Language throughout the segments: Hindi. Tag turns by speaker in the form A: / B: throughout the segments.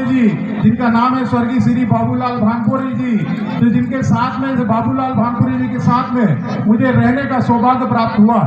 A: जी, जिनका नाम है स्वर्गीय श्री बाबूलाल भानपुरी जी, जो जिनके साथ में बाबूलाल भानपुरी जी के साथ में मुझे रहने का सौभाग्य प्राप्त हुआ।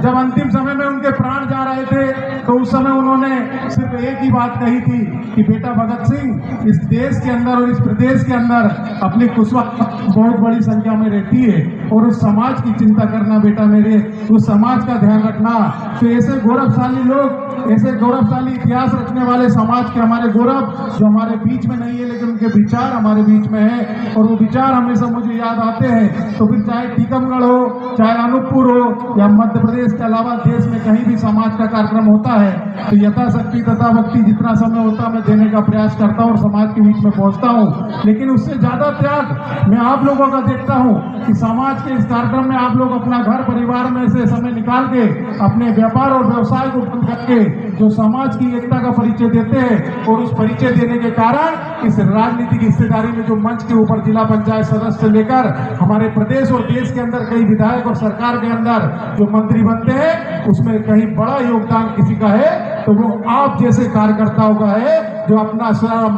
A: जब अंतिम समय में उनके प्राण जा रहे थे तो उस समय उन्होंने सिर्फ एक ही बात कही थी कि बेटा भगत सिंह, इस देश के अंदर और इस प्रदेश के अंदर अपनी कुशवाहा बहुत बड़ी संख्या में रहती है और उस समाज की चिंता करना बेटा मेरे, उस समाज का ध्यान रखना। तो ऐसे गौरवशाली लोग, ऐसे गौरवशाली इतिहास रखने वाले समाज के हमारे गौरव जो हमारे बीच में नहीं है लेकिन उनके विचार हमारे बीच में है और वो विचार हमेशा मुझे याद आते हैं। तो फिर चाहे टीकमगढ़ हो, चाहे अनूपपुर हो या मध्य प्रदेश के अलावा देश में कहीं भी समाज का कार्यक्रम होता है तो यथाशक्ति तथा भक्ति जितना समय होता है मैं देने का प्रयास करता हूँ और समाज के बीच में पहुंचता हूँ। लेकिन उससे ज्यादा त्याग मैं आप लोगों का देखता हूँ कि समाज के इस कार्यक्रम में आप लोग अपना घर परिवार में से समय निकाल के अपने व्यापार और व्यवसाय को बंद करके जो समाज की एकता का परिचय देते हैं और उस परिचय देने के कारण इस राजनीतिक हिस्सेदारी में जो मंच के ऊपर जिला पंचायत सदस्य से लेकर हमारे प्रदेश और देश के अंदर कई विधायक और सरकार के अंदर जो मंत्री बनते हैं उसमें कहीं बड़ा योगदान किसी का है तो वो आप जैसे कार्यकर्ताओं का है जो अपना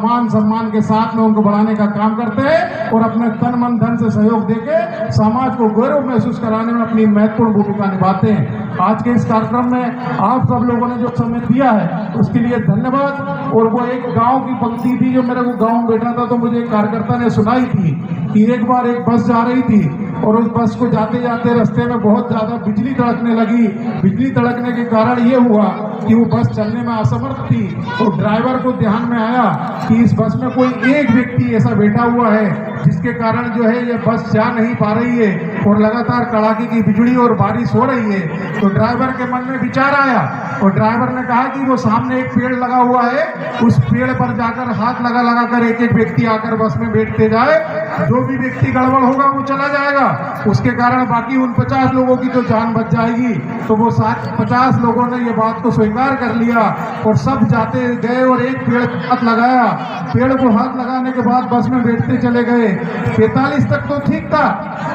A: मान सम्मान के साथ में उनको बढ़ाने का काम करते हैं और अपने तन मन धन से सहयोग देके समाज को गौरव महसूस कराने में अपनी महत्वपूर्ण भूमिका निभाते हैं। आज के इस कार्यक्रम में आप सब लोगों ने जो समय दिया है उसके लिए धन्यवाद। और वो एक गांव की पंक्ति थी जो मेरे को गांव में बैठा था तो मुझे एक कार्यकर्ता ने सुनाई थी कि एक बार एक बस जा रही थी और उस बस को जाते जाते रास्ते में बहुत ज्यादा बिजली तड़कने लगी। बिजली तड़कने के कारण ये हुआ कि वो बस चलने में असमर्थ थी और ड्राइवर को ध्यान में आया कि इस बस में कोई एक व्यक्ति ऐसा बैठा हुआ है जिसके कारण जो है ये बस जा नहीं पा रही है और लगातार कड़ाके की बिजली और बारिश हो रही है। तो ड्राइवर के मन में विचार आया और ड्राइवर ने कहा कि वो सामने एक पेड़ लगा हुआ है, उस पेड़ पर जाकर हाथ लगा लगा कर एक एक व्यक्ति आकर बस में बैठते जाए, जो भी व्यक्ति गड़बड़ होगा वो चला जाएगा, उसके कारण बाकी उन 50 लोगों की तो जान बच जाएगी। तो वो 50 लोगों ने ये बात को स्वीकार कर लिया और सब जाते गए और एक पेड़ हाथ लगाया। पेड़ को हाथ लगाने के बाद बस में बैठते चले गए। 45 तक तो ठीक था,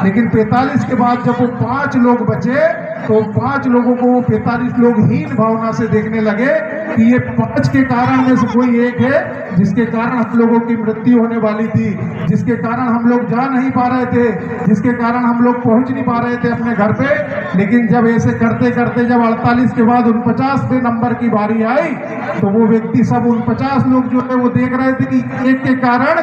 A: लेकिन 45 के बाद जब वो 5 लोग बचे तो 5 लोगों को वो 45 लोग हीन भावना से देखने लगे कि ये 5 के कारण में से कोई एक है जिसके कारण हम लोगों की मृत्यु होने वाली थी, जिसके कारण हम लोग जा नहीं पा रहे थे, जिसके कारण हम लोग पहुंच नहीं पा रहे थे अपने घर पे। लेकिन जब ऐसे करते करते जब 48 के बाद 49वें नंबर की बारी आई तो वो व्यक्ति सब 49 लोग जो है वो देख रहे थे कि एक के कारण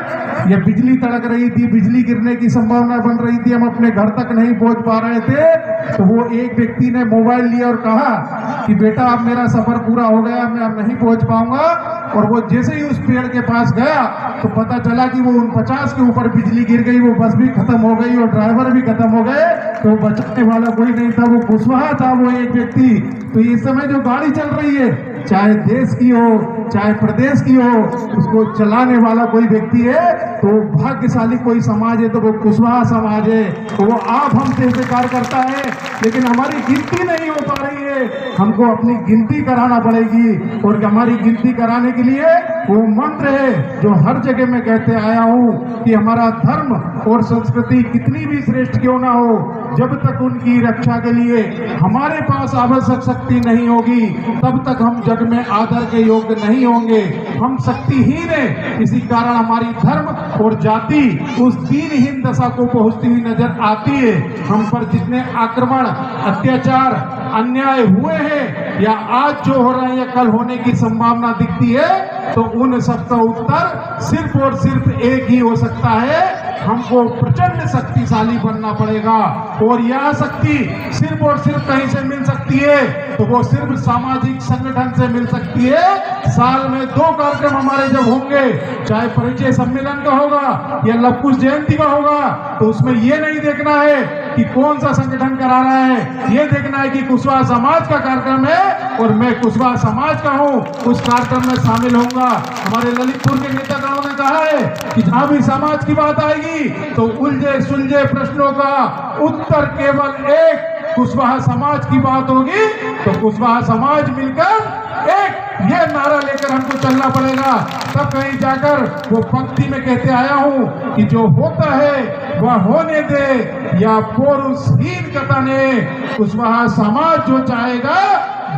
A: ये बिजली तड़क रही थी, बिजली गिरने की संभावना बन रही थी, हम अपने घर तक नहीं पहुंच पा रहे थे। तो वो एक व्यक्ति ने मोबाइल लिया और कहा कि बेटा अब मेरा सफर पूरा हो गया, मैं अब नहीं पहुंच पाऊंगा। और वो जैसे ही उस पेड़ के पास गया तो पता चला कि वो 49 के ऊपर बिजली गिर गई, वो बस भी खत्म हो गई और ड्राइवर भी खत्म हो गए। तो बचाने वाला कोई नहीं था, वो कुशवाहा था वो एक व्यक्ति। तो इस समय जो गाड़ी चल रही है चाहे देश की हो चाहे प्रदेश की हो, उसको चलाने वाला कोई व्यक्ति है तो भाग्यशाली कोई समाज है तो वो कुशवाहा समाज है। तो वो आप हम जैसे कार्यकर्ता है, लेकिन हमारी गिनती नहीं हो पा रही है, हमको अपनी गिनती कराना पड़ेगी। और हमारी गिनती कराने के लिए वो मंत्र है जो हर जगह मैं कहते आया हूँ कि हमारा धर्म और संस्कृति कितनी भी श्रेष्ठ क्यों ना हो, जब तक उनकी रक्षा के लिए हमारे पास आवश्यक शक्ति नहीं होगी तब तक हम जग में आदर के योग्य नहीं होंगे। हम शक्तिहीन है, इसी कारण हमारी धर्म और जाति उस दीनहीन दशा को पहुंचती हुई नजर आती है। हम पर जितने आक्रमण, अत्याचार, अन्याय हुए हैं या आज जो हो रहे हैं या कल होने की संभावना दिखती है तो उन सबका उत्तर सिर्फ और सिर्फ एक ही हो सकता है, हमको प्रचंड शक्तिशाली बनना पड़ेगा। और यह शक्ति सिर्फ और सिर्फ कहीं से मिल सकती है तो वो सिर्फ सामाजिक संगठन से मिल सकती है। साल में 2 कार्यक्रम हमारे जब होंगे, चाहे परिचय सम्मेलन का होगा या लव कुश जयंती का होगा, तो उसमें ये नहीं देखना है कि कौन सा संगठन करा रहा है, ये देखना है कि कुशवाहा समाज का कार्यक्रम है और मैं कुशवाहा समाज का हूँ, उस कार्यक्रम में शामिल होऊंगा। हमारे ललितपुर के नेतागणों ने कहा है कि जहां भी समाज की बात आएगी तो उलझे सुलझे प्रश्नों का उत्तर केवल एक, कुशवाहा समाज की बात होगी तो कुशवाहा समाज मिलकर एक ये नारा लेकर हमको चलना पड़ेगा। तब कहीं जाकर वो पंक्ति में कहते आया हूं कि जो होता है वह होने दे या पुरुषहीन कतने, कुशवाहा समाज जो चाहेगा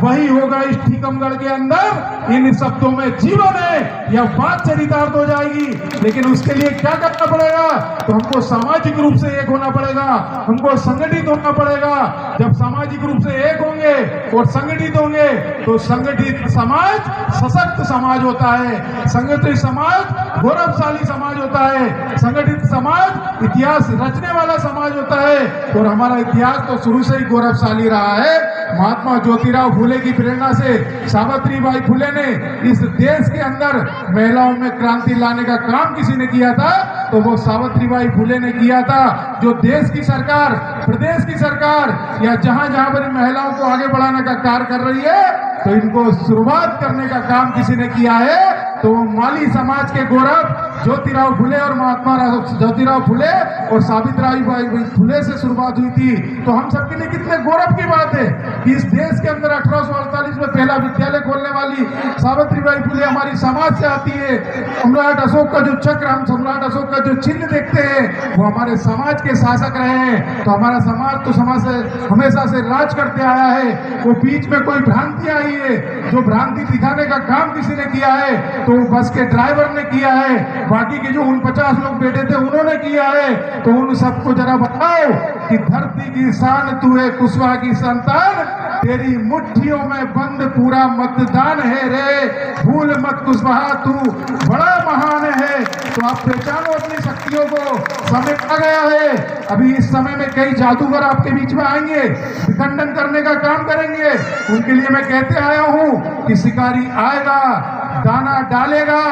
A: वही होगा इस टीकमगढ़ के अंदर। इन शब्दों में जीवन है, यह बात चरितार्थ हो जाएगी। लेकिन उसके लिए क्या करना पड़ेगा? तो हमको सामाजिक रूप से एक होना पड़ेगा, हमको संगठित होना पड़ेगा। जब सामाजिक रूप से एक होंगे और संगठित होंगे तो संगठित समाज सशक्त समाज होता है, संगठित समाज गौरवशाली समाज होता है, संगठित समाज इतिहास रचने वाला समाज होता है। और हमारा इतिहास तो शुरू से ही गौरवशाली रहा है। महात्मा ज्योतिराव फुले की प्रेरणा से सावित्रीबाई फुले ने इस देश के अंदर महिलाओं में क्रांति लाने का काम किसी ने किया था तो वो सावित्रीबाई फुले ने किया था। जो देश की सरकार, प्रदेश की सरकार या जहां जहां पर महिलाओं को आगे बढ़ाने का कार्य कर रही है तो इनको शुरुआत करने का काम किसी ने किया है तो माली समाज के गौरव ज्योतिराव फुले और महात्मा ज्योतिराव फुले और सावित्रीबाई फुले से शुरुआत हुई थी। तो हम सबके लिए कितने गौरव की बात है कि इस देश के अंदर 1848 में पहला विद्यालय खोलने वाली सावित्रीबाई फुले हमारी समाज से आती है। सम्राट अशोक का जो चक्र, हम सम्राट अशोक का जो चिन्ह देखते हैं वो हमारे समाज के शासक रहे हैं। तो हमारा समाज तो समाज से हमेशा से राज करते आया है। वो बीच में कोई भ्रांति आई है, जो भ्रांति दिखाने का काम किसी ने किया है तो बस के ड्राइवर ने किया है, बाकी के जो 49 लोग बैठे थे उन्होंने किया है। तो उन सबको जरा बताओ कि धरती की शान तू है, कुशवाहा की संतान, तेरी मुट्ठियों में बंद पूरा मतदान है रे, भूल मत कुशवाहा तू बड़ा महान है। तो आप पहचानो अपनी शक्तियों को, समय आ गया है। अभी इस समय में कई जादूगर आपके बीच में आएंगे, विखंडन करने का काम करेंगे। उनके लिए मैं कहते आया हूं कि शिकारी आएगा, दाना डालेगा,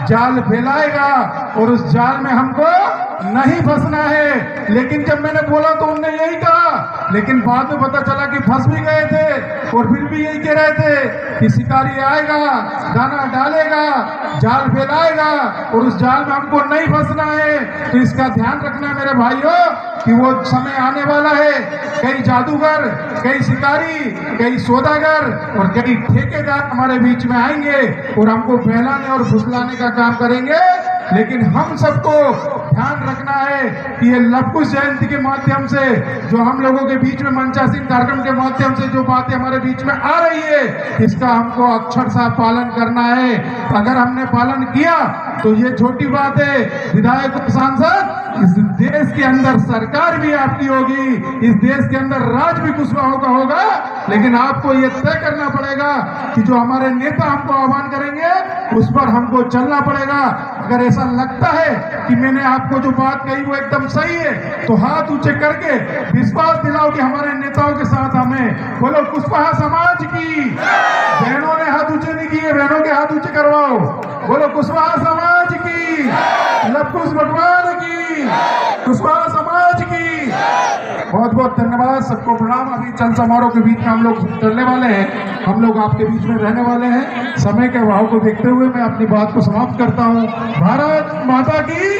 A: जाल फैलाएगा और उस जाल में हमको नहीं फंसना है। लेकिन जब मैंने बोला तो उनने यही कहा, लेकिन बाद में पता चला कि फंस भी गए थे और फिर भी यही कह रहे थे कि शिकारी आएगा, दाना डालेगा, जाल फैलाएगा और उस जाल में हमको नहीं फंसना है। तो इसका ध्यान रखना मेरे भाइयों कि वो समय आने वाला है। कई जादूगर, कई शिकारी, कई सौदागर और कई ठेकेदार हमारे बीच में आएंगे और हमको बहलाने और फुसलाने का काम करेंगे। लेकिन हम सबको ध्यान रखना है कि ये लव कुश जयंती के माध्यम से जो हम लोगों के बीच में मंचासीन कार्यक्रम के माध्यम से जो बातें हमारे बीच में आ रही है इसका हमको अक्षरशः पालन करना है। अगर हमने पालन किया तो ये छोटी बात है, विधायक और सांसद, इस देश के अंदर सरकार भी आपकी होगी, इस देश के अंदर राज भी कुशवाहा का होगा। लेकिन आपको ये तय करना पड़ेगा कि जो हमारे नेता हमको आह्वान करेंगे उस पर हमको चलना पड़ेगा। अगर ऐसा लगता है कि मैंने आपको जो बात कही वो एकदम सही है तो हाथ ऊंचे करके विश्वास दिलाओ कि हमारे नेताओं के साथ हमें। बोलो कुशवाहा समाज की। बहनों ने हाथ ऊंचे नहीं किए, बहनों के हाथ ऊंचे करवाओ। बोलो कुशवाहा समाज की, लव कुश भगवान की, कुशवाहा समाज की। बहुत बहुत धन्यवाद, सबको प्रणाम। अभी चल समारोह के बीच में हम लोग चलने वाले हैं, हम लोग आपके बीच में रहने वाले हैं। समय के अभाव को देखते हुए मैं अपनी बात को समाप्त करता हूं। भारत माता की